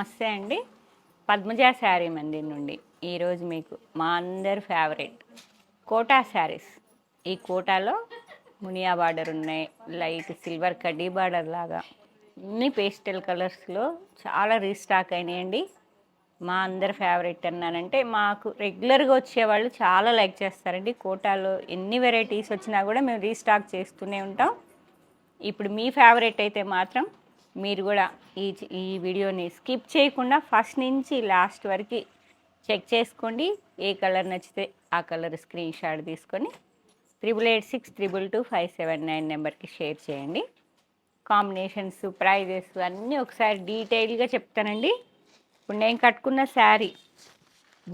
నమస్తే అండి. పద్మజ శారీ మందిర్ నుండి ఈరోజు మీకు మా అందరి ఫేవరెట్ కోటా శారీస్. ఈ కోటాలో మునియా బార్డర్ ఉన్నాయి, లైట్ సిల్వర్ కడ్డీ బార్డర్ లాగా అన్ని పేస్టల్ కలర్స్లో చాలా రీస్టాక్ అయినాయండి. మా అందరి ఫేవరెట్ అన్నానంటే మాకు రెగ్యులర్గా వచ్చేవాళ్ళు చాలా లైక్ చేస్తారండి. కోటాలో ఎన్ని వెరైటీస్ వచ్చినా కూడా మేము రీస్టాక్ చేస్తూనే ఉంటాం. ఇప్పుడు మీ ఫేవరెట్ అయితే మాత్రం మీరు కూడా ఈ వీడియోని స్కిప్ చేయకుండా ఫస్ట్ నుంచి లాస్ట్ వరకు చెక్ చేసుకోండి. ఏ కలర్ నచ్చితే ఆ కలర్ స్క్రీన్ షాట్ తీసుకొని 8886222579 నెంబర్కి షేర్ చేయండి. కాంబినేషన్స్, ప్రైజెస్ అన్నీ ఒకసారి డీటెయిల్గా చెప్తానండి. ఇప్పుడు నేను కట్టుకున్న శారీ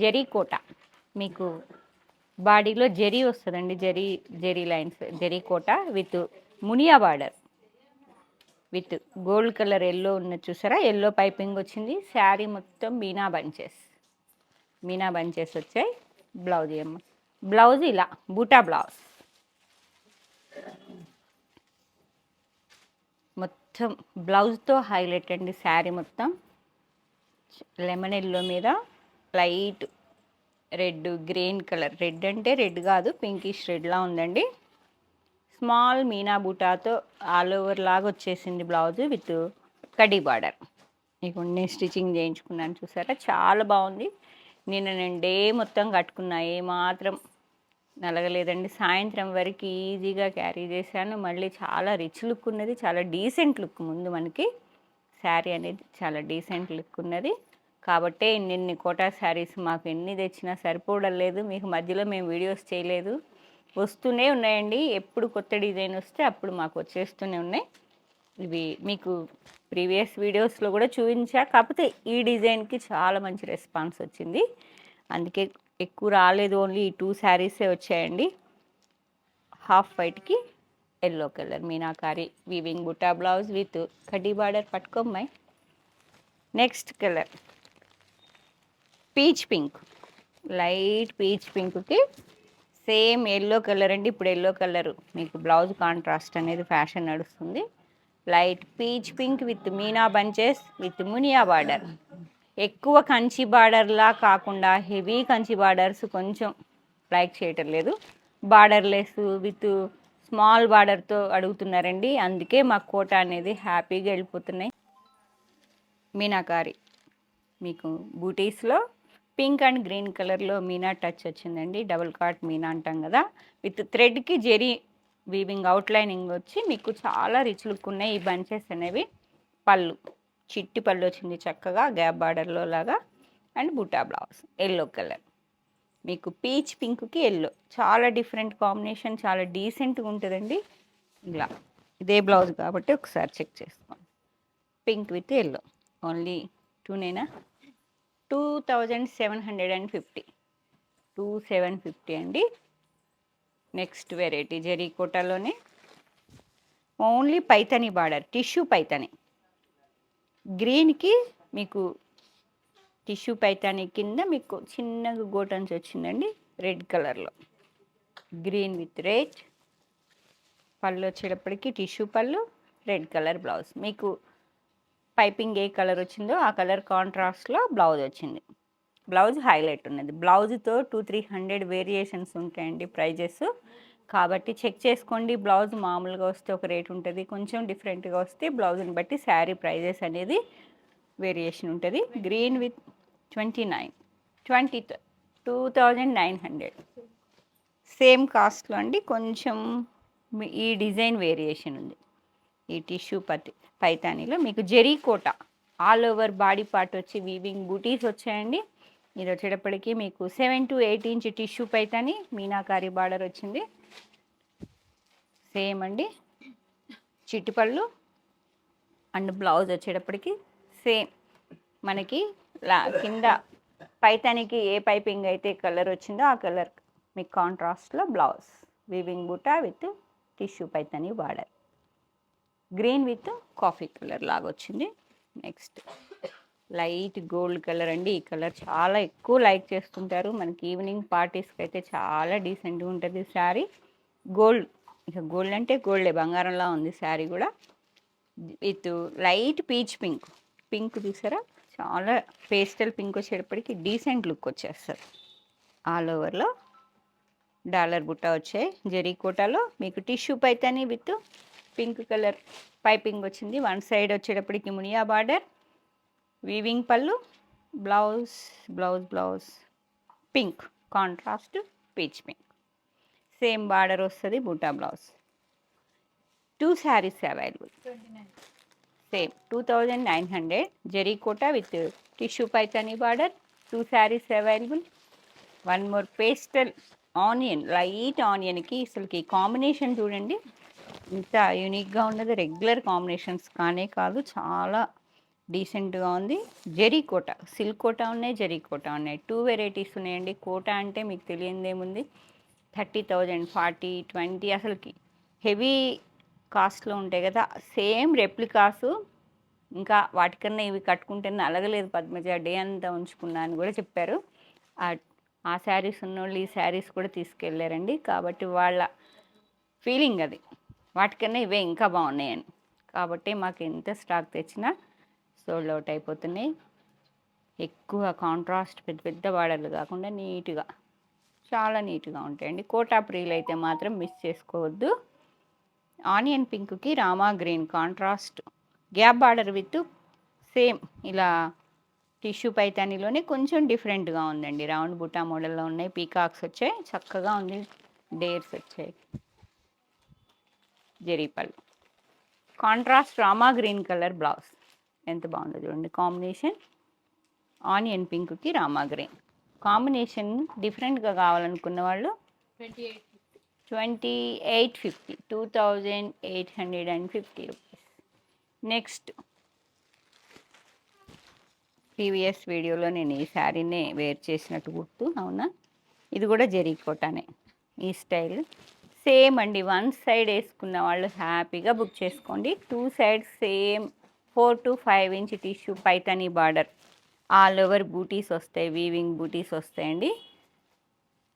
జరీ కోట, మీకు బాడీలో జరీ వస్తుందండి, zari lines, zari kota with Muniya border with gold colour yellow ఉన్నది చూసారా, ఎల్లో పైపింగ్ వచ్చింది. శారీ మొత్తం మీనా బంచెస్ వచ్చాయి. బ్లౌజ్ ఏమో బ్లౌజ్ ఇలా బూటా బ్లౌజ్, మొత్తం బ్లౌజ్తో హైలైట్ అండి. శారీ మొత్తం లెమన్ ఎల్లో మీద light red, green colour, red అంటే రెడ్ కాదు, పింకిష్ రెడ్లా ఉందండి. స్మాల్ మీనా బూటాతో ఆల్ ఓవర్ లాగా వచ్చేసింది బ్లౌజ్ విత్ కడ్డీ బార్డర్. ఇక నేను స్టిచ్చింగ్ చేయించుకున్నాను చూసారా, చాలా బాగుంది. నేను డే మొత్తం కట్టుకున్నా, ఏమాత్రం నలగలేదండి. సాయంత్రం వరకు ఈజీగా క్యారీ చేశాను. మళ్ళీ చాలా రిచ్ లుక్ ఉన్నది, చాలా డీసెంట్ లుక్. ముందు మనకి శారీ అనేది చాలా డీసెంట్ లుక్ ఉన్నది కాబట్టే ఇన్ని కోటా శారీస్ మాకు ఎన్ని తెచ్చినా సరిపోవడం లేదు. మీకు మధ్యలో మేము వీడియోస్ చేయలేదు, వస్తూనే ఉన్నాయండి. ఎప్పుడు కొత్త డిజైన్ వస్తే అప్పుడు మాకు వచ్చేస్తూనే ఉన్నాయి. ఇవి మీకు ప్రీవియస్ వీడియోస్లో కూడా చూపించా, కాకపోతే ఈ డిజైన్కి చాలా మంచి రెస్పాన్స్ వచ్చింది, అందుకే ఎక్కువ రాలేదు. ఓన్లీ ఈ 2 శారీసే వచ్చాయండి. హాఫ్ వైట్కి ఎల్లో కలర్ మీనాకారి వీవింగ్ బుటా బ్లౌజ్ విత్ కడ్డీ బార్డర్. పట్టుకోమ్మాయి. Next colour peach pink, light peach పింక్కి సేమ్ ఎల్లో కలర్ అండి. ఇప్పుడు ఎల్లో కలర్ మీకు బ్లౌజ్ కాంట్రాస్ట్ అనేది ఫ్యాషన్ నడుస్తుంది. లైట్ పీచ్ పింక్ విత్ మీనా బంచెస్ విత్ మునియా బార్డర్. ఎక్కువ కంచి బార్డర్లా కాకుండా హెవీ కంచి బార్డర్స్ కొంచెం లైక్ చేయటం లేదు. బార్డర్లెస్ విత్ స్మాల్ బార్డర్తో అడుగుతున్నారండి, అందుకే మా కోట అనేది హ్యాపీగా వెళ్ళిపోతున్నాయి. మీనాకారి మీకు బూటీస్లో పింక్ అండ్ గ్రీన్ కలర్లో మీనా టచ్ వచ్చిందండి. డబుల్ కాట్ మీనా అంటాం కదా, విత్ థ్రెడ్కి జెరీ వీవింగ్ అవుట్లైనింగ్ వచ్చి మీకు చాలా రిచ్ లుక్ ఉన్నాయి ఈ బంచెస్ అనేవి. పళ్ళు చిట్టి పళ్ళు వచ్చింది చక్కగా గ్యాప్ బార్డర్లో లాగా. And buta blouse yellow colour, మీకు పీచ్ పింక్కి ఎల్లో చాలా డిఫరెంట్ కాంబినేషన్, చాలా డీసెంట్గా ఉంటుందండి. ఇలా ఇదే బ్లౌజ్ కాబట్టి ఒకసారి చెక్ చేసుకోండి. పింక్ విత్ ఎల్లో ఓన్లీ 2నేనా, 2750, 2750 అండి. నెక్స్ట్ వెరైటీ జరీ కోటాలోనే only Paithani border, tissue Paithani. గ్రీన్కి మీకు టిష్యూ పైతాని కింద మీకు చిన్నగా గోటన్స్ వచ్చిందండి రెడ్ కలర్లో. గ్రీన్ విత్ రెడ్ పళ్ళు వచ్చేటప్పటికి టిష్యూ పళ్ళు, రెడ్ కలర్ బ్లౌజ్. మీకు పైపింగ్ ఏ కలర్ వచ్చిందో ఆ కలర్ కాంట్రాస్ట్లో బ్లౌజ్ వచ్చింది. బ్లౌజ్ హైలైట్ ఉన్నది. బ్లౌజ్తో 200-300 వేరియేషన్స్ ఉంటాయండి ప్రైజెస్, కాబట్టి చెక్ చేసుకోండి. బ్లౌజ్ మామూలుగా వస్తే ఒక రేట్ ఉంటుంది, కొంచెం డిఫరెంట్గా వస్తే బ్లౌజ్ని బట్టి శారీ ప్రైజెస్ అనేది వేరియేషన్ ఉంటుంది. గ్రీన్ విత్ 2900 సేమ్ కాస్ట్లో అండి. కొంచెం ఈ డిజైన్ వేరియేషన్ ఉంది. ఈ టిష్యూ పైతానీలో మీకు జరీ కోట ఆల్ ఓవర్ బాడీ పార్ట్ వచ్చి వీవింగ్ బూటీస్ వచ్చాయండి. ఇది వచ్చేటప్పటికి మీకు 7 to 8 inch tissue Paithani meenakari border వచ్చింది. సేమ్ అండి చిట్టిపళ్ళు అండ్ బ్లౌజ్ వచ్చేటప్పటికి సేమ్ మనకి కింద పైతానికి ఏ పైపింగ్ అయితే కలర్ వచ్చిందో ఆ కలర్ మీకు కాంట్రాస్ట్లో బ్లౌజ్ వీవింగ్ బూటా with tissue paithani border. Green with coffee colour లాగా వచ్చింది. నెక్స్ట్ లైట్ గోల్డ్ కలర్ అండి. ఈ కలర్ చాలా ఎక్కువ లైక్ చేస్తుంటారు. మనకి ఈవినింగ్ పార్టీస్కి అయితే చాలా డీసెంట్గా ఉంటుంది శారీ. గోల్డ్, ఇక గోల్డ్ అంటే గోల్డే, బంగారంలా ఉంది శారీ కూడా. With light peach pink, pink చూసారా, చాలా పేస్టల్ పింక్ వచ్చేటప్పటికి డీసెంట్ లుక్ వచ్చేస్తుంది. ఆల్ ఓవర్లో డాలర్ బుట్ట వచ్చాయి. జరీ కోటాలో మీకు tissue paithani with pink colour piping వచ్చింది. వన్ సైడ్ వచ్చేటప్పటికి మునియా బార్డర్, వీవింగ్ పళ్ళు, blouse blouse blouse pink contrast peach pink. Same border వస్తుంది, buta blouse. 2 saris available. Same 2900 zari kota with tissue paithani border. 2 saris available. One more pastel onion, light ఆనియన్కి అసలుకి combination చూడండి ఇంత యూనిక్గా ఉన్నది. Regular combinations కానే కాదు, చాలా డీసెంట్గా ఉంది. జరీ కోటా, సిల్క్ కోటా ఉన్నాయి, జరీ కోటా ఉన్నాయి. 2 వెరైటీస్ ఉన్నాయండి. కోటా అంటే మీకు తెలియదేముంది, 30,000, 40, 20 అసలుకి హెవీ కాస్ట్లో ఉంటాయి కదా. సేమ్ రెప్లికాసు, ఇంకా వాటికన్నా ఇవి కట్టుకుంటే అలగలేదు పద్మజ, డే అంతా ఉంచుకున్నా అని కూడా చెప్పారు. ఆ శారీస్ ఉన్నోళ్ళు ఈ శారీస్ కూడా తీసుకెళ్ళారండి. కాబట్టి వాళ్ళ ఫీలింగ్ అది, వాటికన్నా ఇవే ఇంకా బాగున్నాయని. కాబట్టి మాకు ఎంత స్టాక్ తెచ్చినా సోల్డ్ అవుట్ అయిపోతున్నాయి. ఎక్కువ కాంట్రాస్ట్ పెద్ద పెద్ద బార్డర్లు కాకుండా నీట్గా, చాలా నీట్గా ఉంటాయండి. కోటా ప్రీలు అయితే మాత్రం మిస్ చేసుకోవద్దు. ఆనియన్ పింక్కి Rama green contrast gap border with same ఇలా టిష్యూ పైతానీలోనే కొంచెం డిఫరెంట్గా ఉందండి. రౌండ్ బుటా మోడల్లో ఉన్నాయి, పీకాక్స్ వచ్చాయి, చక్కగా ఉంది. డేర్స్ వచ్చాయి. జరీ పళ్ళు, contrast Rama green colour blouse. ఎంత బాగుందో చూడండి కాంబినేషన్. ఆనియన్ పింక్కి రామా గ్రీన్ కాంబినేషన్ డిఫరెంట్గా కావాలనుకున్న వాళ్ళు 2850, 2850 రూపీస్. నెక్స్ట్, ప్రీవియస్ వీడియోలో నేను ఈ శారీనే వేర్ చేసినట్టు గుర్తు, అవునా? ఇది కూడా జరీ కోటానే, ఈ స్టైల్ సేమ్ అండి. వన్ సైడ్ వేసుకున్న వాళ్ళు హ్యాపీగా బుక్ చేసుకోండి. 2 sides same 4 to 5 inch tissue Paithani border, all over బూటీస్ వస్తాయి, వీవింగ్ బూటీస్ వస్తాయండి.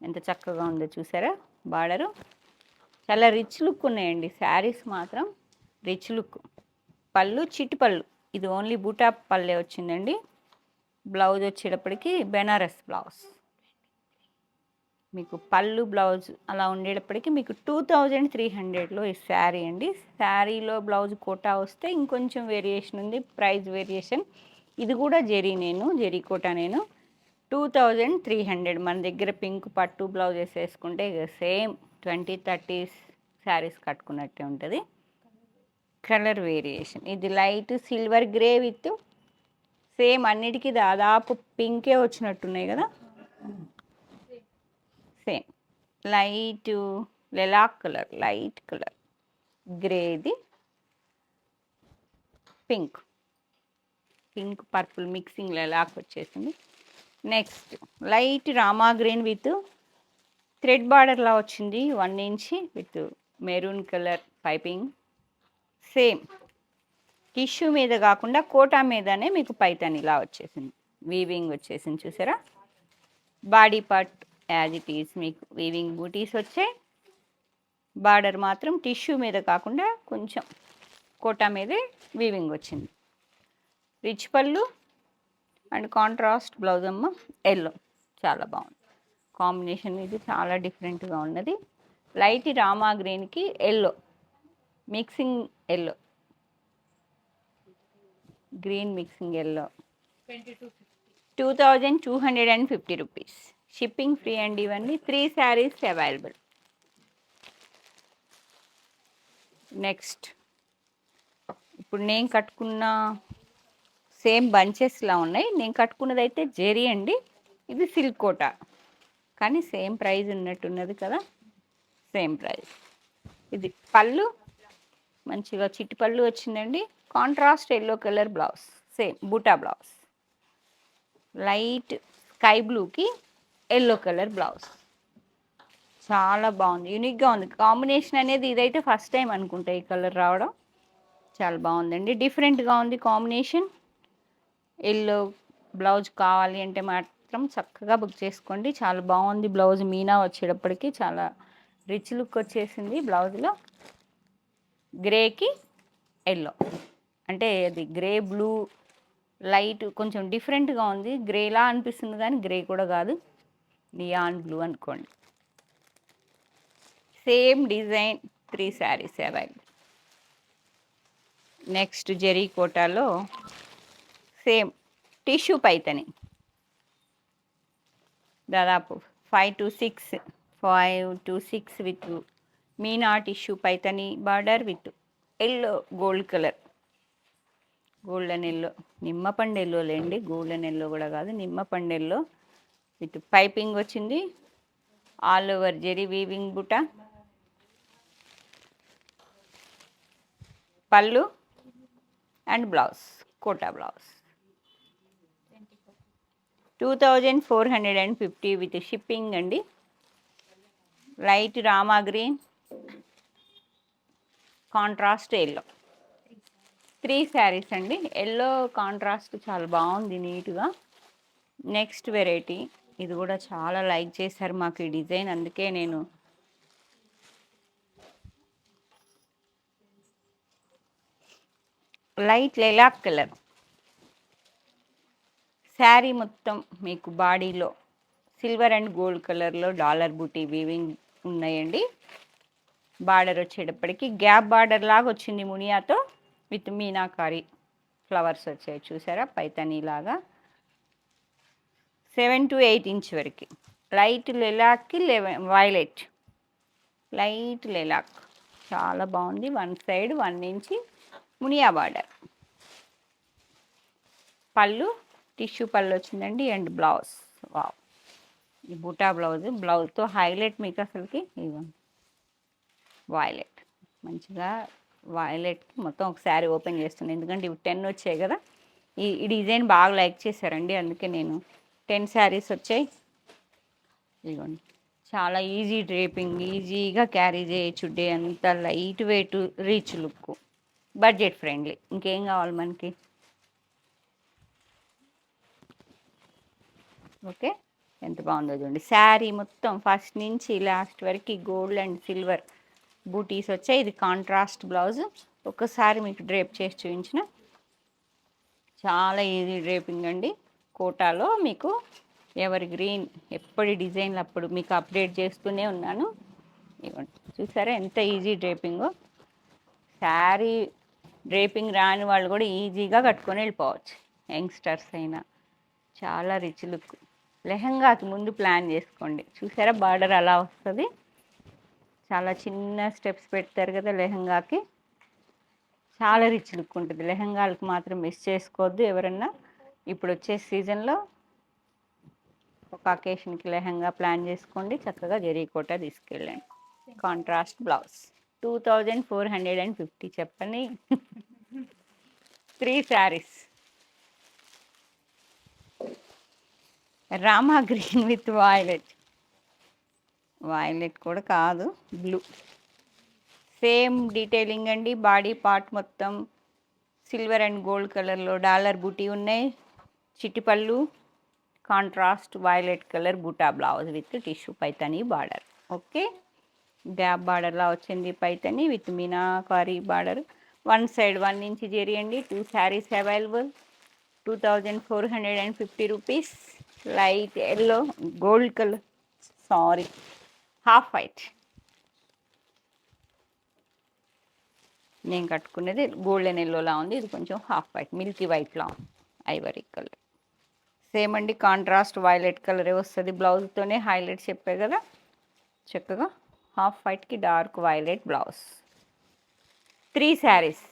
ఎంత చక్కగా ఉందో చూసారా బార్డరు. చాలా రిచ్ లుక్ ఉన్నాయండి శారీస్, మాత్రం రిచ్ లుక్. పళ్ళు చిట్టి పళ్ళు, ఇది ఓన్లీ బూటా పల్లె వచ్చిందండి. బ్లౌజ్ వచ్చేటప్పటికి బెనారస్ బ్లౌజ్. మీకు పళ్ళు బ్లౌజ్ అలా ఉండేటప్పటికి మీకు 2300లో ఈ శారీ అండి. శారీలో బ్లౌజ్ కోటా వస్తే ఇంకొంచెం వేరియేషన్ ఉంది, ప్రైస్ వేరియేషన్. ఇది కూడా జరీ కోటా నేను 2300. మన దగ్గర పింక్ పట్టు బ్లౌజ్ వేసేసుకుంటే సేమ్ 20-30 శారీస్ కట్టుకున్నట్టే ఉంటుంది. కలర్ వేరియేషన్, ఇది light silver grey with same అన్నిటికీ దాదాపు పింకే వచ్చినట్టున్నాయి కదా. Same light lilac colour, light colour గ్రేది, పింక్ పర్పుల్ మిక్సింగ్ లెలాక్ వచ్చేసింది. Next light Rama green with thread బార్డర్లా వచ్చింది, 1 inch with maroon colour piping. Same tissue మీద కాకుండా కోటా మీదనే మీకు పైతాన్ ఇలా వచ్చేసింది, వీవింగ్ వచ్చేసింది చూసారా. Body part as it is మీకు వీవింగ్ బూటీస్ వచ్చాయి. బార్డర్ మాత్రం టిష్యూ మీద కాకుండా కొంచెం కోటా మీదే వీవింగ్ వచ్చింది. రిచ్ పళ్ళు అండ్ కాంట్రాస్ట్ బ్లౌజ్ అమ్మ, ఎల్లో. చాలా బాగుంది కాంబినేషన్, ఇది చాలా డిఫరెంట్గా ఉన్నది. లైట్ రామా గ్రీన్కి yellow mixing, yellow green mixing yellow. 2250 rupees. Shipping free అండి. ఇవన్నీ 3 శారీస్ అవైలబుల్. నెక్స్ట్, ఇప్పుడు నేను కట్టుకున్న సేమ్ బంచెస్లా ఉన్నాయి. నేను కట్టుకున్నది అయితే జెరీ అండి, ఇది సిల్క్ కోటా, కానీ సేమ్ ప్రైస్ ఉన్నట్టున్నది కదా. Same price. ఇది పళ్ళు మంచిగా చిట్టి పళ్ళు వచ్చిందండి. Contrast yellow colour blouse, same బూటా బ్లౌజ్. లైట్ స్కై బ్లూకి ఎల్లో కలర్ బ్లౌజ్. చాలా బాగుంది, యూనిక్గా ఉంది కాంబినేషన్ అనేది. ఇదైతే ఫస్ట్ టైం అనుకుంటా ఈ కలర్ రావడం. చాలా బాగుందండి, డిఫరెంట్గా ఉంది కాంబినేషన్. ఎల్లో బ్లౌజ్ కావాలి అంటే మాత్రం చక్కగా బుక్ చేసుకోండి. చాలా బాగుంది బ్లౌజ్. మీనా వచ్చేటప్పటికి చాలా రిచ్ లుక్ వచ్చేసింది బ్లౌజ్లో. గ్రేకి ఎల్లో అంటే అది గ్రే బ్లూ లైట్ కొంచెం డిఫరెంట్గా ఉంది, గ్రేలా అనిపిస్తుంది కానీ గ్రే కూడా కాదు, నియాన్ బ్లూ అనుకోండి. Same design 3 sarees available. Next జెరీ కోటాలో సేమ్ టిష్యూ పైతని, దాదాపు 5 to 6 విత్ మీనా tissue Paithani border with yellow gold colour, golden yellow, నిమ్మపండు ఎల్లో లేండి, గోల్డెన్ ఎల్లో కూడా కాదు, నిమ్మపండు ఎల్లో విత్ పైపింగ్ వచ్చింది. ఆల్ ఓవర్ జెరీ వీవింగ్ బుట్ట, పళ్ళు and blouse, Kota blouse 2450 with shipping అండి. Light Rama green, contrast yellow, 3 sarees అండి. ఎల్లో కాంట్రాస్ట్ చాలా బాగుంది నీట్గా. నెక్స్ట్ వెరైటీ, ఇది కూడా చాలా లైక్ చేశారు మాకు ఈ డిజైన్, అందుకే నేను లైట్ లైలాక్ కలర్ శారీ మొత్తం మీకు బాడీలో సిల్వర్ అండ్ గోల్డ్ కలర్లో డాలర్ బూటీ వీవింగ్ ఉన్నాయండి. బార్డర్ వచ్చేటప్పటికి గ్యాప్ బార్డర్ లాగా వచ్చింది మునియాతో, విత్ మీనాకారి ఫ్లవర్స్ వచ్చాయి చూసారా, పైతనీ లాగా. 7 to 8 ఇంచ్ వరకు. లైట్ లెలాక్కి వైలెట్, లైట్ లెలాక్ చాలా బాగుంది. 1 సైడ్ 1 ఇంచ్ మునియా బార్డర్, పళ్ళు టిష్యూ పళ్ళు వచ్చిందండి అండ్ బ్లౌజ్. వావ్, ఈ బుటా బ్లౌజ్, బ్లౌజ్తో హైలైట్ మీకు అసలుకి ఇవ్వండి వైలెట్, మంచిగా వైలెట్కి మొత్తం ఒక శారీ ఓపెన్ చేస్తున్నాను, ఎందుకంటే ఇవి 10 వచ్చాయి కదా, ఈ డిజైన్ బాగా లైక్ చేశారండి, అందుకే నేను 10 శారీస్ వచ్చాయి. ఇదిగోండి, చాలా ఈజీ డ్రేపింగ్, ఈజీగా క్యారీ చేయొచ్చు, డే అంతా light weight, rich look, budget friendly. ఇంకేం కావాలి మనకి? ఓకే, ఎంత బాగుందో చూడండి. శారీ మొత్తం ఫస్ట్ నుంచి లాస్ట్ వరకు గోల్డ్ అండ్ సిల్వర్ బూటీస్ వచ్చాయి. ఇది కాంట్రాస్ట్ బ్లౌజ్, ఒక్కసారి మీకు డ్రేప్ చేసి చూపించిన, చాలా ఈజీ డ్రేపింగ్ అండి. కోటాలో మీకు ఎవరి గ్రీన్ ఎప్పటి డిజైన్లు అప్పుడు మీకు అప్డేట్ చేస్తూనే ఉన్నాను. ఇవ్వండి, చూసారా ఎంత ఈజీ డ్రేపింగో. శారీ డ్రేపింగ్ రాని వాళ్ళు కూడా ఈజీగా కట్టుకొని వెళ్ళిపోవచ్చు, యంగ్స్టర్స్ అయినా. చాలా రిచ్ లుక్. లెహంగాకి ముందు ప్లాన్ చేసుకోండి. చూసారా బార్డర్ అలా వస్తుంది, చాలా చిన్న స్టెప్స్ పెడతారు కదా లెహంగాకి, చాలా రిచ్ లుక్ ఉంటుంది. లెహంగాలకు మాత్రం మిస్ చేసుకోవద్దు ఎవరన్నా. ఇప్పుడు వచ్చే సీజన్లో ఒక అకేషన్కి లెహంగా ప్లాన్ చేసుకోండి, చక్కగా జరీ కోట తీసుకెళ్ళండి. కాంట్రాస్ట్ బ్లౌజ్ 2450 చెప్పండి. 3 sarees. Rama green with violet, violet కూడా కాదు, బ్లూ. సేమ్ డీటెయిలింగ్ అండి. బాడీ పార్ట్ మొత్తం సిల్వర్ అండ్ గోల్డ్ కలర్లో డాలర్ బూటీ ఉన్నాయి. చిటిపళ్ళు, కాంట్రాస్ట్ వైలెట్ కలర్ బూటా blouse with tissue Paithani border. Okay, gap బార్డర్లా వచ్చింది Paithani with meenakari border. 1 side 1 inch జరీ అండి. 2 saris available. 2450 rupees. Light yellow, gold colour, sorry half white. నేను కట్టుకునేది గోల్డెన్ ఎల్లోలా ఉంది, ఇది కొంచెం హాఫ్ వైట్, మిల్కీ వైట్లా ఉంది, ఐవరీ కలర్. సేమ్ అండి, కాంట్రాస్ట్ వైలెట్ కలరే వస్తుంది. బ్లౌజ్తోనే హైలైట్ చెప్పే కదా, చక్కగా హాఫ్ వైట్కి డార్క్ వైలెట్ బ్లౌజ్. 3 శారీస్.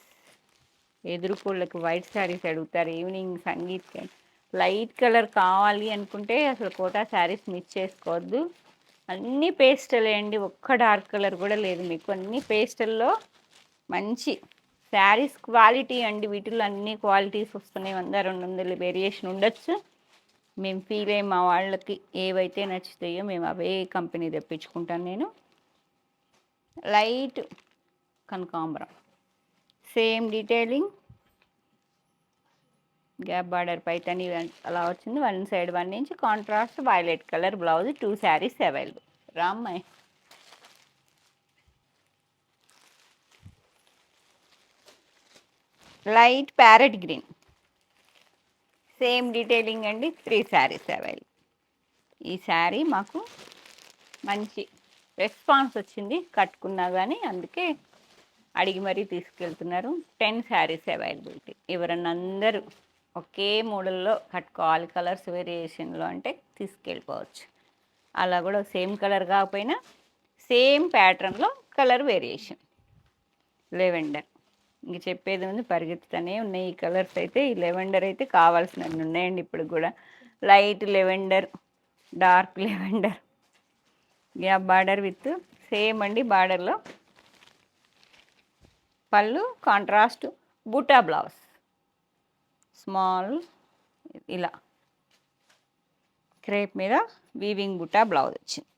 ఎదురుకోళ్ళకి వైట్ శారీస్ అడుగుతారు ఈవినింగ్ సంగీత్. లైట్ కలర్ కావాలి అనుకుంటే అసలు కోటా శారీస్ మిస్ చేసుకోవద్దు. అన్నీ పేస్టలే అండి, ఒక్క డార్క్ కలర్ కూడా లేదు మీకు. అన్ని పేస్టల్లో మంచి శారీస్ క్వాలిటీ అండి. వీటిల్లో అన్ని క్వాలిటీస్ వస్తున్నాయి. 100-200 వేరియేషన్ ఉండొచ్చు. మేము ఫీల్ అయ్యి మా వాళ్ళకి ఏవైతే నచ్చుతాయో మేము అవే కంపెనీ తెప్పించుకుంటాను నేను. లైట్ కనకాంబరం, same detailing, gap border Paithani అలా వచ్చింది. 1 side 1 inch contrast violet colour blouse. 2 saris available. రామ్మాయ్, light parrot green, same detailing అండి. 3 శారీస్ అవైలబుల్. ఈ శారీ మాకు మంచి రెస్పాన్స్ వచ్చింది కట్టుకున్నా కానీ, అందుకే అడిగి మరీ తీసుకెళ్తున్నారు. 10 శారీస్ అవైలబిలిటీ. ఎవరన్నా అందరూ ఒకే మోడల్లో కట్టుకోవాలి కలర్స్ వేరియేషన్లో అంటే తీసుకెళ్ళిపోవచ్చు. అలా కూడా సేమ్ కలర్ కాకపోయినా సేమ్ ప్యాటర్న్లో కలర్ వేరియేషన్. లెవెండర్ ఇంక చెప్పేది ఉంది, పరిగెత్తుతూనే ఉన్నాయి ఈ కలర్స్ అయితే. ఈ లెవెండర్ అయితే కావాల్సినవి ఉన్నాయండి ఇప్పుడు కూడా. Light lavender, dark lavender, gap border with same అండి. బార్డర్లో పళ్ళు కాంట్రాస్ట్, బూటా బ్లౌజ్ స్మాల్ ఇలా క్రేప్ మీద వీవింగ్ బూటా బ్లౌజ్ వచ్చింది.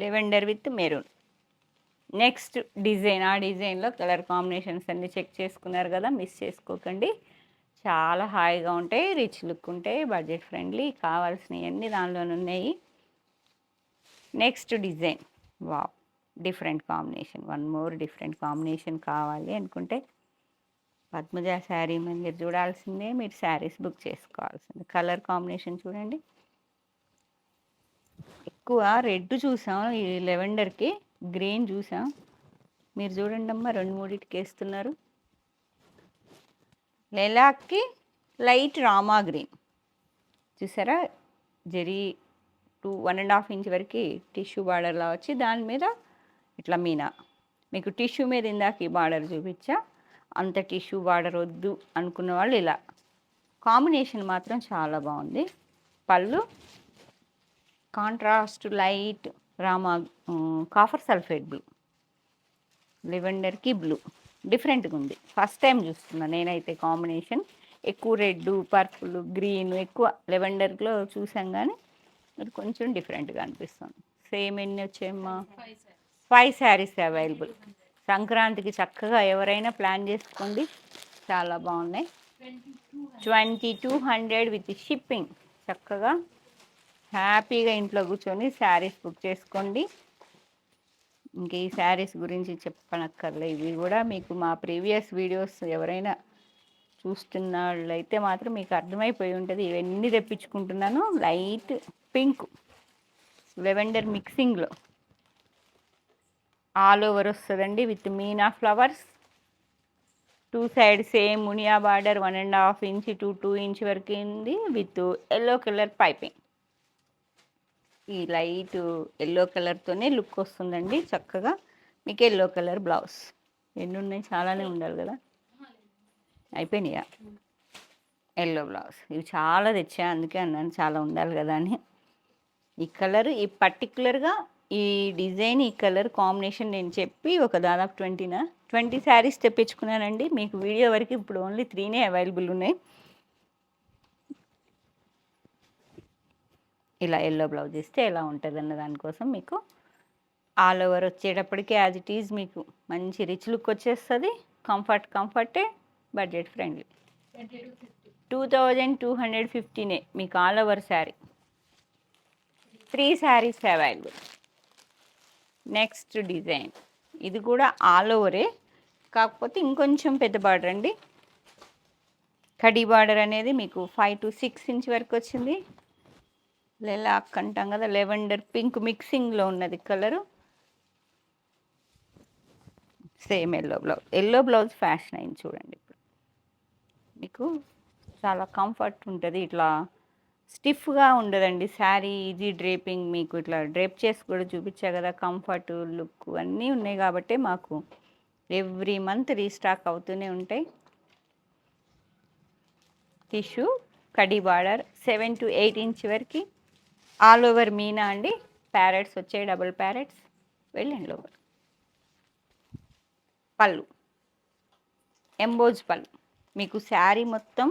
Lavender with maroon. Next design, ఆ డిజైన్లో కలర్ కాంబినేషన్స్ అన్నీ చెక్ చేసుకున్నారు కదా, మిస్ చేసుకోకండి. చాలా హాయిగా ఉంటాయి, రిచ్ లుక్ ఉంటాయి, బడ్జెట్ ఫ్రెండ్లీ. కావాల్సినవన్నీ దానిలోనే ఉన్నాయి. Next design, wow, different combination. One more different combination కావాలి అనుకుంటే పద్మజ శారీ మందిర్ చూడాల్సిందే, మీరు శారీస్ బుక్ చేసుకోవాల్సిందే. కలర్ కాంబినేషన్ చూడండి. ఎక్కువ రెడ్ చూసాం ఈ లెవెండర్కి, గ్రీన్ చూసాం. మీరు చూడండి అమ్మా, 2-3టికి వేస్తున్నారు. లెలాక్కి లైట్ రామా గ్రీన్ చూసారా, జరీ 1.5 ఇంచ్ వరకు టిష్యూ బార్డర్లా వచ్చి దాని మీద ఇట్లా మీనా. మీకు టిష్యూ మీద ఇందాక ఈ బార్డర్ చూపించా, అంత టిష్యూ బార్డర్ వద్దు అనుకున్న వాళ్ళు ఇలా. కాంబినేషన్ మాత్రం చాలా బాగుంది. పళ్ళు contrast light Rama copper sulphate blue, లెవెండర్కి బ్లూ డిఫరెంట్గా ఉంది. ఫస్ట్ టైం చూస్తున్నాను నేనైతే కాంబినేషన్. ఎక్కువ రెడ్, పర్పుల్, గ్రీన్ ఎక్కువ లెవెండర్లో చూసాం కానీ అది కొంచెం డిఫరెంట్గా అనిపిస్తుంది. సేమ్ ఎన్ని వచ్చాయమ్మా? 5 శారీస్ అవైలబుల్. సంక్రాంతికి చక్కగా ఎవరైనా ప్లాన్ చేసుకోండి, చాలా బాగున్నాయి. 2200 విత్ షిప్పింగ్. చక్కగా హ్యాపీగా ఇంట్లో కూర్చొని శారీస్ బుక్ చేసుకోండి. ఇంక ఈ శారీస్ గురించి చెప్పనక్కర్లే, ఇవి కూడా మీకు మా ప్రీవియస్ వీడియోస్ ఎవరైనా చూస్తున్న వాళ్ళైతే మాత్రం మీకు అర్థమైపోయి ఉంటుంది. ఇవన్నీ తెప్పించుకుంటున్నాను. లైట్ పింక్ లెవెండర్ మిక్సింగ్లో ఆల్ ఓవర్ వస్తుందండి విత్ మీనా ఫ్లవర్స్. 2 సైడ్ సేమ్ మునియా బార్డర్ 1.5 ఇంచ్ టు 2 ఇంచ్ వరకు ఉంది విత్ ఎల్లో కలర్ పైపింగ్. ఈ లైట్ ఎల్లో కలర్తోనే లుక్ వస్తుందండి చక్కగా. మీకు ఎల్లో కలర్ బ్లౌజ్. ఎన్ని ఉన్నాయి? చాలానే ఉండాలి కదా, అయిపోయినాయా? Yellow blouse. ఇవి చాలా తెచ్చా, అందుకే అన్నాను చాలా ఉండాలి కదా అని. ఈ కలర్, ఈ పర్టికులర్గా ఈ డిజైన్, ఈ కలర్ కాంబినేషన్ నేను చెప్పి ఒక దాదాపు 20 శారీస్ తెప్పించుకున్నానండి. మీకు వీడియో వరకు ఇప్పుడు ఓన్లీ 3నే అవైలబుల్ ఉన్నాయి. ఇలా ఎల్లో బ్లౌజ్ ఇస్తే ఎలా ఉంటుంది అన్న దానికోసం మీకు ఆల్ ఓవర్ వచ్చేటప్పటికి యాజ్ ఇట్ ఈజ్ మీకు మంచి రిచ్ లుక్ వచ్చేస్తుంది. కంఫర్టే, బడ్జెట్ ఫ్రెండ్లీ. 2250 మీకు all over sari. 3 sarees available. Next design, ఇది కూడా ఆల్ ఓవరే, కాకపోతే ఇంకొంచెం పెద్ద బార్డర్ అండి. కడీ బార్డర్ అనేది మీకు 5 to 6 ఇంచ్ వరకు వచ్చింది. లెలాక్ అంటాం కదా, లెవెండర్ పింక్ మిక్సింగ్లో ఉన్నది colour. Same yellow blouse. Yellow blouse fashion అయింది చూడండి ఇప్పుడు. మీకు చాలా కంఫర్ట్ ఉంటుంది, ఇట్లా స్టిఫ్గా ఉండదండి శారీ. ఈజీ డ్రేపింగ్, మీకు ఇట్లా డ్రేప్ చేసి కూడా చూపించా కదా. కంఫర్ట్, లుక్ అన్నీ ఉన్నాయి కాబట్టి మాకు ఎవ్రీ మంత్ రీస్టాక్ అవుతూనే ఉంటాయి. Tissue khadi border 7 to 8 inch వరకు ఆల్ ఓవర్ మీనా అండి. ప్యారెట్స్ వచ్చాయి, డబుల్ ప్యారెట్స్. వెళ్ళండి లోపల. పళ్ళు ఎంబోజ్ పళ్ళు. మీకు శారీ మొత్తం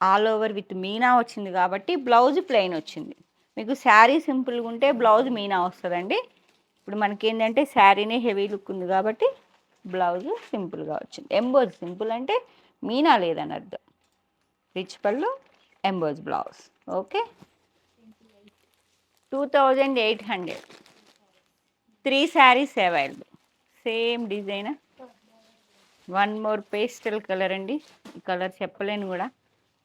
ఆల్ ఓవర్ విత్ మీనా వచ్చింది కాబట్టి బ్లౌజ్ ప్లెయిన్ వచ్చింది. మీకు శారీ సింపుల్గా ఉంటే బ్లౌజ్ మీనా వస్తుందండి. ఇప్పుడు మనకి ఏంటంటే శారీనే హెవీ లుక్ ఉంది కాబట్టి బ్లౌజ్ సింపుల్గా వచ్చింది. ఎంబోజ్ సింపుల్ అంటే మీనా లేదని అర్థం. రిచ్ పళ్ళు, emboss blouse. Okay, 2800. 3 sarees available. Same design. One more pastel colour అండి. ఈ కలర్ చెప్పలేను కూడా,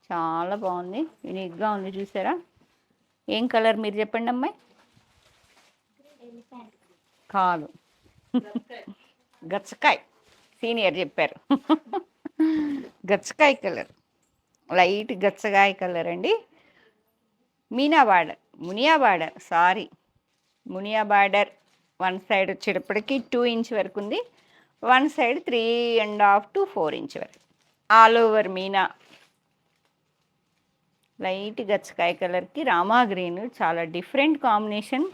చాలా బాగుంది, యూనిక్గా ఉంది. చూసారా? ఏం కలర్ మీరు చెప్పండి అమ్మాయి. కాదు, గచ్చకాయ. సీనియర్ చెప్పారు. గచ్చకాయ కలర్, లైట్ గచ్చకాయ కలర్ అండి. Meena border, Muniya border, sorry Muniya border. One side వచ్చేటప్పటికి 2 ఇంచ్ వరకు ఉంది, వన్ సైడ్ 3.5 to 4 ఇంచ్ వరకు. All over Meena. లైట్ గచ్చకాయ కలర్కి రామా గ్రీన్, చాలా డిఫరెంట్ కాంబినేషన్.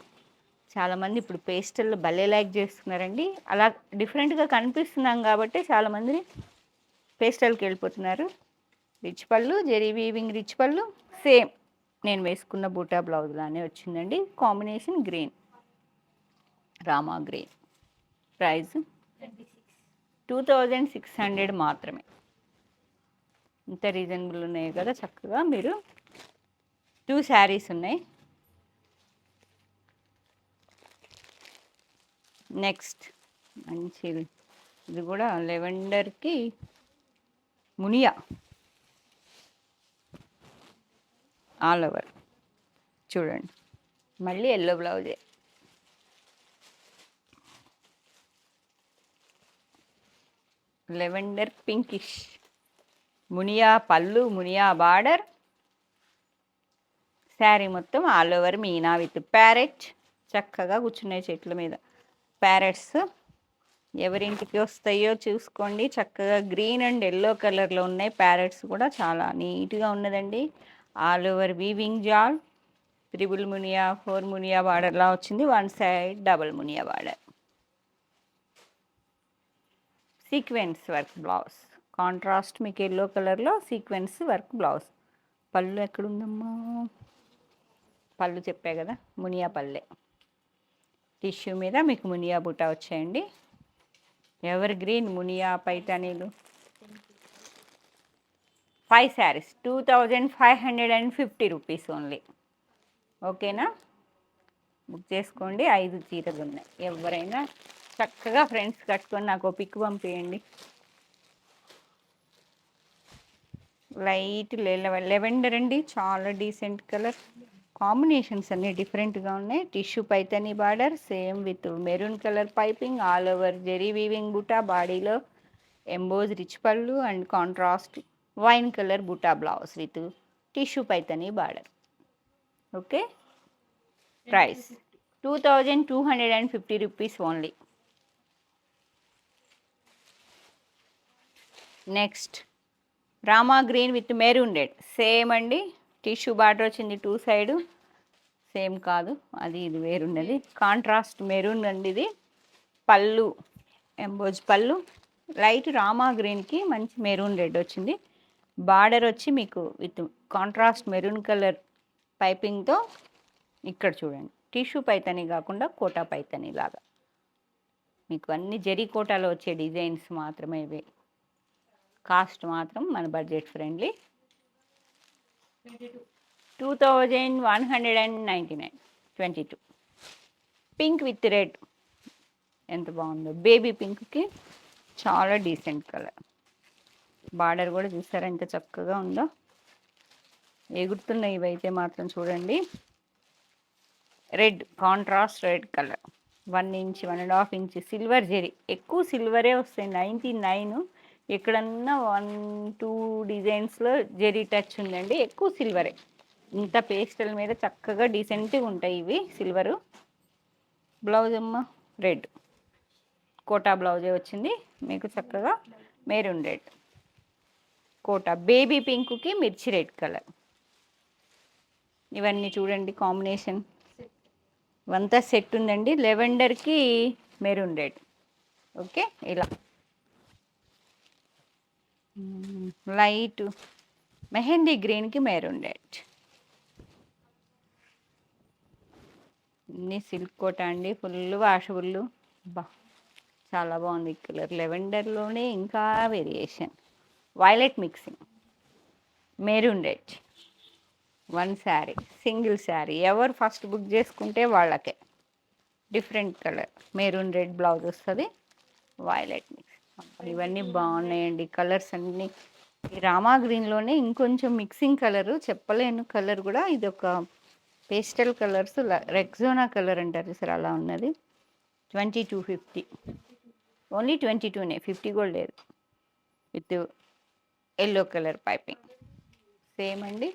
చాలామంది ఇప్పుడు పేస్టల్ భలే లైక్ చేస్తున్నారండి. అలా డిఫరెంట్గా కనిపిస్తున్నాం కాబట్టి చాలామంది పేస్టల్కి వెళ్ళిపోతున్నారు. రిచ్ పళ్ళు, జెరీ వీవింగ్ రిచ్ పళ్ళు, సేమ్ నేను వేసుకున్న బూటా బ్లౌజ్ లానే వచ్చిందండి. Combination green, Rama green. Price 2600 మాత్రమే. ఇంత రీజనబుల్ ఉన్నాయి కదా, చక్కగా మీరు 2 శారీస్ ఉన్నాయి. నెక్స్ట్ మంచి, ఇది కూడా లెవెండర్కి మునియా ఆల్ ఓవర్. చూడండి, మళ్ళీ ఎల్లో బ్లౌజే. లెవెండర్ పింకిష్, మునియా పళ్ళు, మునియా బార్డర్. శారీ మొత్తం all over Meena with parrot. చక్కగా కూర్చున్నాయి చెట్ల మీద ప్యారెట్స్. ఎవరింటికి వస్తాయో చూసుకోండి. చక్కగా గ్రీన్ అండ్ ఎల్లో కలర్లో ఉన్నాయి ప్యారెట్స్ కూడా, చాలా నీట్గా ఉన్నదండి. ఆల్ ఓవర్ వీవింగ్ జాల్, 3 మునియా 4 మునియా బార్డర్లా వచ్చింది. One side double Muniya border. Sequence work blouse, contrast మీకు ఎల్లో కలర్లో సీక్వెన్స్ వర్క్ బ్లౌజ్. పళ్ళు ఎక్కడుందమ్మా? పళ్ళు చెప్పే కదా, మునియా పల్లె. టిష్యూ మీద మీకు మునియా బుట్ట వచ్చాయండి. ఎవర్ గ్రీన్ మునియా పైతానీలు. 5 శారీస్ 2550 రూపీస్ ఓన్లీ. ఓకేనా? బుక్ చేసుకోండి. 5 చీరలు ఉన్నాయి. ఎవరైనా చక్కగా ఫ్రెండ్స్ కట్టుకొని నాకు పిక్ పంపించండి. లైట్ లెవెండర్ అండి, చాలా డీసెంట్ కలర్. కాంబినేషన్స్ అన్నీ డిఫరెంట్గా ఉన్నాయి. Tissue Paithani border, same with maroon colour piping, all over zari weaving buta, బాడీలో ఎంబోజ్ రిచ్ పళ్ళు and contrast wine colour buta blouse with tissue Paithani border. Okay, price 2250 rupees only. Next Rama green with maroon red, same అండి. Tissue border వచ్చింది 2 side. Same కాదు, అది ఇది వేరున్నది. Contrast maroon అండి ఇది. పళ్ళు ఎంబోజ్ పళ్ళు, లైట్ రామా గ్రీన్కి మంచి మెరూన్ రెడ్ వచ్చింది. బార్డర్ వచ్చి మీకు విత్ కాంట్రాస్ట్ మెరూన్ కలర్ పైపింగ్తో. ఇక్కడ చూడండి, టిష్యూ పైతనీ కాకుండా కోటా పైతనీ లాగా మీకు అన్ని జరీ కోటాలో వచ్చే డిజైన్స్ మాత్రమే ఇవి. కాస్ట్ మాత్రం మన budget friendly. 2199. 22. Pink with red, ఎంత బాగుందో. బేబీ పింక్కి చాలా డీసెంట్ కలర్. బార్డర్ కూడా చూసారా ఎంత చక్కగా ఉందో. ఎగురుతున్నాయి ఇవైతే మాత్రం చూడండి. Red, contrast red colour. 1 inch 1.5 inch silver zari. ఎక్కువ సిల్వరే వస్తాయి, 99. ఎక్కడన్నా 1-2 డిజైన్స్లో జెరీ టచ్ ఉందండి, ఎక్కువ సిల్వరే. ఇంత పేస్టల్ మీద చక్కగా డీసెంట్గా ఉంటాయి ఇవి సిల్వరు. బ్లౌజ్ అమ్మ రెడ్, కోటా బ్లౌజే వచ్చింది మీకు. చక్కగా మెరూన్ రెడ్ కోటా, బేబీ పింక్కి మిర్చి రెడ్ కలర్. ఇవన్నీ చూడండి కాంబినేషన్. ఇవంతా సెట్ ఉందండి. లెవెండర్కి మెరూన్ రెడ్. ఓకే, ఇలా లైట్ మెహందీ గ్రీన్కి మెరూన్ రెడ్. ఇన్ని సిల్క్ కోట అండి, ఫుల్ వాషబుల్. బా చాలా బాగుంది కలర్. లెవెండర్లోనే ఇంకా variation. Violet mixing, maroon red. 1 sari, single sari. ఎవరు ఫస్ట్ బుక్ చేసుకుంటే వాళ్ళకే. Different colour maroon red blouse వస్తుంది. వైలెట్ మిక్స్, ఇవన్నీ బాగున్నాయండి కలర్స్ అన్నీ. ఈ రామా గ్రీన్లోనే ఇంకొంచెం మిక్సింగ్ కలర్ చెప్పలేను కలర్ కూడా. ఇది ఒక పేస్టల్ కలర్స్, రెక్సోనా కలర్ అంటారు సార్, అలా ఉన్నది. 2250, ఓన్లీ 22నే, 50 కూడా లేదు. With yellow colour piping same అండి.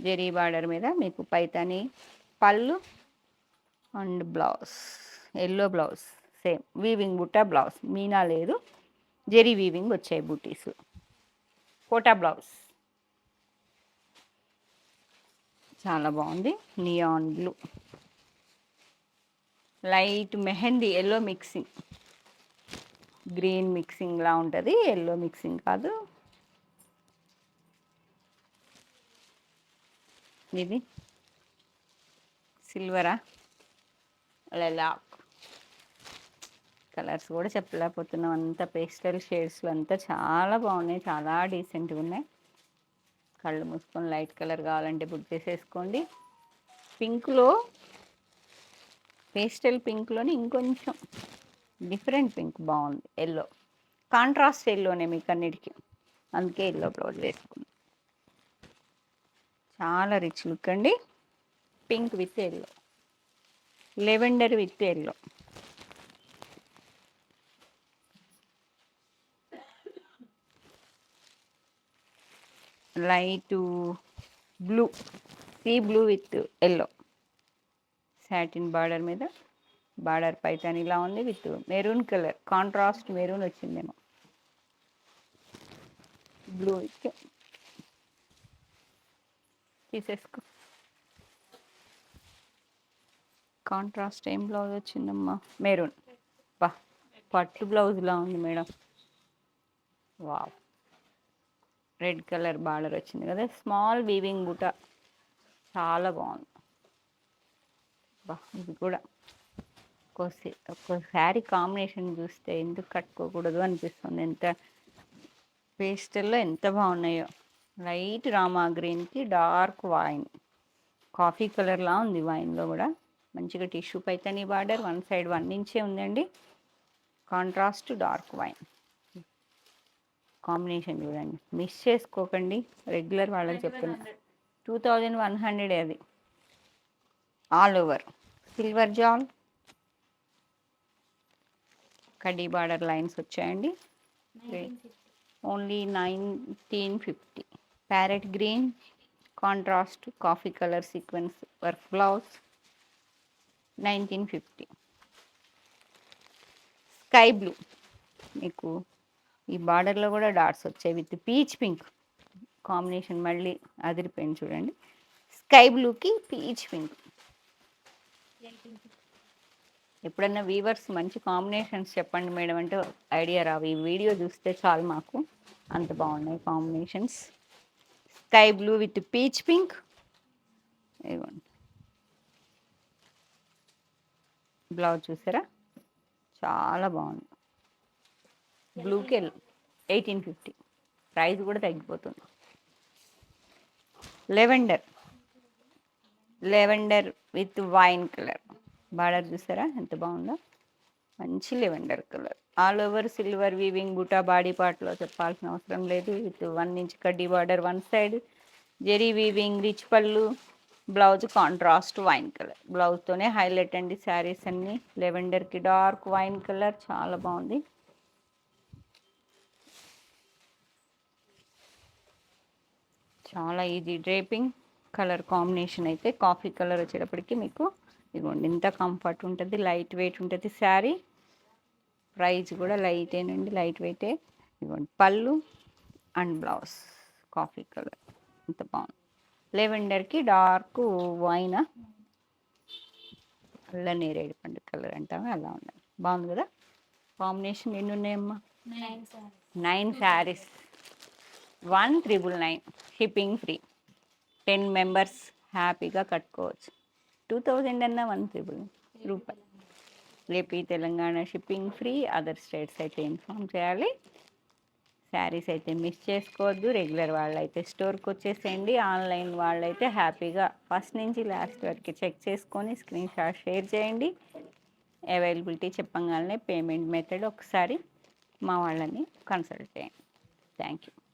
జెరీ బార్డర్ మీద మీకు పైతాని పళ్ళు and blouse, yellow blouse same weaving బుట్ట బ్లౌజ్, మీనా లేదు, జెరీ వీవింగ్ వచ్చాయి బూటీస్. కోటా బ్లౌజ్ చాలా బాగుంది. Neon blue, light mehndi yellow mixing, green mixing లా ఉంటుంది, ఎల్లో మిక్సింగ్ కాదు. ఇది సిల్వరా, లెలాక్ కలర్స్ కూడా చెప్పలేకపోతున్నాం, అంత పేస్టల్ షేడ్స్లో అంతా చాలా బాగున్నాయి, చాలా డీసెంట్గా ఉన్నాయి. కళ్ళు మూసుకొని లైట్ కలర్ కావాలంటే బుక్ చేసేసుకోండి. పింక్లో, పేస్టల్ పింక్లోని ఇంకొంచెం డిఫరెంట్ పింక్ బాగుంది, ఎల్లో కాంట్రాస్ట్ ఎల్లోనే మీకు అన్నిటికీ, అందుకే ఎల్లో బ్లౌజ్ వేసుకుంది. చాలా రిచ్ లుక్ అండి. Pink with yellow, lavender with yellow, light blue, sea blue with yellow, satin border మీద, బార్డర్ పైతాన్ ఇలా ఉంది with maroon colour, contrast maroon వచ్చిందేమో, బ్లూ విత్ తీసేసుకో. కాంట్రాస్ట్ ఏం బ్లౌజ్ వచ్చిందమ్మా, మెరూన్. బా, పట్టు బ్లౌజ్లా ఉంది madam. Wow, red colour border వచ్చింది కదా, స్మాల్ వీవింగ్ బూట, చాలా బాగుంది. బా, ఇది కూడా ఒక శారీ కాంబినేషన్ చూస్తే ఎందుకు కట్టుకోకూడదు అనిపిస్తుంది. ఎంత పేస్టల్లో ఎంత బాగున్నాయో. లైట్ రామా గ్రీన్కి డార్క్ వైన్, కాఫీ కలర్లా ఉంది వైన్లో కూడా. మంచిగా tissue Paithani border, one side 1 ఇంచే ఉందండి. కాంట్రాస్ట్ డార్క్ వైన్ కాంబినేషన్ చూడండి, మిస్ చేసుకోకండి. రెగ్యులర్ వాళ్ళకి చెప్తున్నా, 2100 అది. ఆల్ ఓవర్ సిల్వర్ జాల్, కడ్డీ బార్డర్ లైన్స్ వచ్చాయండి. Only 1950. Parrot green, contrast coffee colour sequence work blouse, 1950. Sky blue, మీకు ఈ బార్డర్లో కూడా డాట్స్ వచ్చాయి విత్ పీచ్ పింక్ కాంబినేషన్, మళ్ళీ అదిరిపోయింది చూడండి. స్కై బ్లూకి పీచ్ పింక్. ఎప్పుడన్నా వీవర్స్ మంచి కాంబినేషన్స్ చెప్పండి మేడం అంటే ఐడియా రావు, ఈ వీడియో చూస్తే చాలు మాకు, అంత బాగున్నాయి combinations. Sky blue with peach pink, ఇవ్వండి బ్లౌజ్ చూసారా, చాలా బాగుంది. బ్లూకి 1850, ప్రైస్ కూడా తగ్గిపోతుంది. Lavender with wine colour, border చూసారా ఎంత బాగుందో, మంచి lavender colour. All over silver weaving buta, body పార్ట్లో చెప్పాల్సిన అవసరం లేదు. విత్ 1 ఇంచ్ కడ్డీ border one side, zari weaving, rich పళ్ళు, బ్లౌజ్ కాంట్రాస్ట్ వైన్ కలర్. బ్లౌజ్తోనే హైలైట్ అండి శారీస్ అన్నీ. లెవెండర్కి డార్క్ వైన్ కలర్ చాలా బాగుంది. చాలా ఈజీ డ్రేపింగ్. కలర్ కాంబినేషన్ అయితే కాఫీ కలర్ వచ్చేటప్పటికి మీకు ఇదిగోండి ఇంత కంఫర్ట్ ఉంటుంది, లైట్ వెయిట్ ఉంటుంది శారీ. ప్రైస్ కూడా లైటేనండి, లైట్ వెయిటే. ఇదిగోండి పళ్ళు అండ్ బ్లౌజ్ కాఫీ కలర్, ఇంత బాగుంది. లెవెండర్కి డార్క్ వైన్, అల్ల నేరేడు పండు కలర్ అంటాము, అలా ఉండాలి. బాగుంది కదా కాంబినేషన్. ఎన్ని ఉన్నాయమ్మా? 9 శారీస్, 1999, షిప్పింగ్ ఫ్రీ. 10 మెంబర్స్ హ్యాపీగా కట్టుకోవచ్చు. 2000 అన్న 199 రూపాయలు. AP Telangana shipping free, other states అయితే ఇన్ఫామ్ చేయాలి. శారీస్ అయితే మిస్ చేసుకోవద్దు. రెగ్యులర్ వాళ్ళైతే స్టోర్కి వచ్చేసేయండి. ఆన్లైన్ వాళ్ళైతే హ్యాపీగా ఫస్ట్ నుంచి లాస్ట్ వరకు చెక్ చేసుకొని స్క్రీన్ షాట్ షేర్ చేయండి. అవైలబిలిటీ చెప్పగానే పేమెంట్ మెథడ్ ఒకసారి మా వాళ్ళని కన్సల్ట్ చేయండి. Thank you.